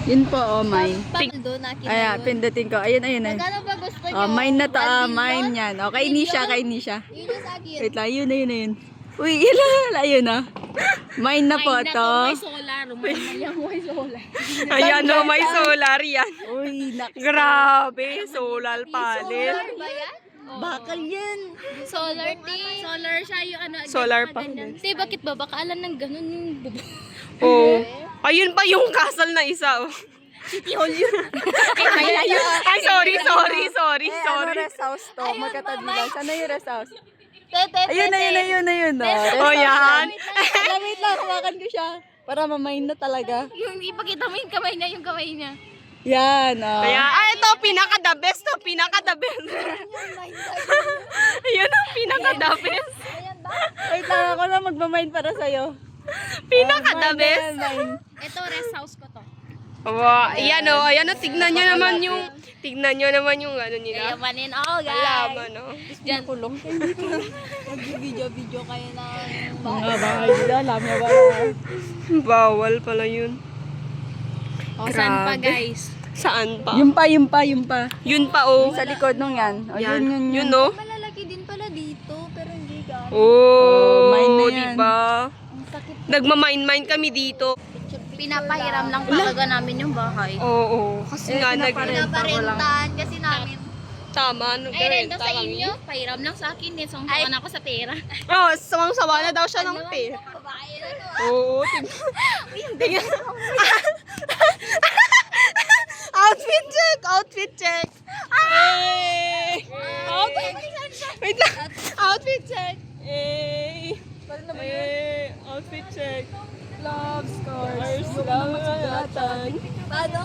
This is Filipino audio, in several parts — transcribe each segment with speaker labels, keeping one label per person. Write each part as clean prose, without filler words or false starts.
Speaker 1: Yun po, oh, mine.
Speaker 2: Paldo na kita
Speaker 1: Ayan,
Speaker 2: yun.
Speaker 1: pindutin ko. Ayun, ayun.
Speaker 2: Magkano ba gusto nyo?
Speaker 1: Oh, mine na to,
Speaker 2: $1
Speaker 1: mine
Speaker 2: billion?
Speaker 1: yan. Oh, kay Nisha, kay Nisha.
Speaker 2: Yun yung sa akin.
Speaker 1: Wait lang, yun na yun na yun. Uy, ilan, ayun na. Mine na po to.
Speaker 2: May solar. May solar.
Speaker 3: Ayan o, may solar yan.
Speaker 1: Uy, naks.
Speaker 3: Grabe, solar panel.
Speaker 2: Solar ba yan?
Speaker 1: Bakal yan.
Speaker 2: Solar Solar siya yung ano.
Speaker 3: Solar
Speaker 2: panel. Hindi, bakit ba? Baka alam ng ganun yung bubo.
Speaker 3: Oo. Ayun pa yung kasal na isa oh.
Speaker 2: City Hall yun.
Speaker 3: Ay, sorry.
Speaker 1: Ano rest house to? Magkatabi lang. Sana yung rest house? Ayun na, yun na yun.
Speaker 3: Oh, yan.
Speaker 1: Wait lang, hawakan ko siya. Para mamain na talaga.
Speaker 2: Yung ipakita mo yung kamay niya.
Speaker 1: Yan, oh.
Speaker 3: Kaya, ito, pinaka-the best to, pinaka-the best. Ayun ang pinaka-the best.
Speaker 1: Wait lang, ako na magmamain para sa'yo.
Speaker 3: Pinaka-the best.
Speaker 2: Ito, rest house ko to.
Speaker 3: Wow, ayan o, tignan nyo naman yung ano nila.
Speaker 2: Yamanin ako, guys.
Speaker 3: Alaman o.
Speaker 2: Diyan.
Speaker 1: Kulong.
Speaker 2: Mag-video kayo ng
Speaker 1: Mga bahay nila, alam niya ba?
Speaker 3: Bawal pala yun.
Speaker 2: O, saan pa,
Speaker 3: Grabe.
Speaker 2: guys?
Speaker 3: Saan pa?
Speaker 1: Yung pa.
Speaker 3: Yun pa o.
Speaker 1: Sa likod nung yan. O,
Speaker 3: Yan,
Speaker 1: yun.
Speaker 3: yun o.
Speaker 2: Malalaki din pala dito, pero hindi ka.
Speaker 3: Oh,
Speaker 1: mine na yan.
Speaker 3: diba?
Speaker 2: Ang sakit.
Speaker 3: Nagmamine-mine kami dito.
Speaker 2: Pinapahiram lang talaga namin yung bahay.
Speaker 3: Oo, kasi nga
Speaker 2: Pinaparentahan kasi namin.
Speaker 3: tama,
Speaker 2: Ay, rento
Speaker 3: nag-renta
Speaker 2: sa
Speaker 3: kami.
Speaker 2: inyo. Pahiram lang sa akin din. Sungsukan ako sa pera.
Speaker 3: Oh, sawang-sawa na daw siya ng pera.
Speaker 2: Babae na to.
Speaker 3: Oo, tingnan. Outfit check. Hey! Wait lang. Outfit check. Hey! Outfit check.
Speaker 1: Love scars.
Speaker 2: Paano?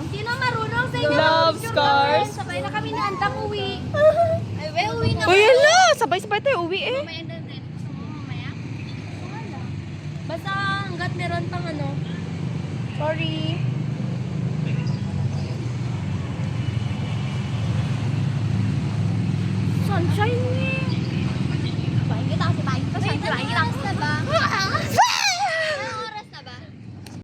Speaker 2: Sino marunong sa inyo?
Speaker 3: Love scars.
Speaker 2: Sabay na kami na andang uwi. Ay, uwi na.
Speaker 3: Uy, hala! Sabay-sabay tayo uwi eh.
Speaker 2: May internet. Gusto mo mamaya? Basta hanggat meron pang ano. Sorry. Sunshine eh. Bahin kita kasi bahin kita. Sunshine kita.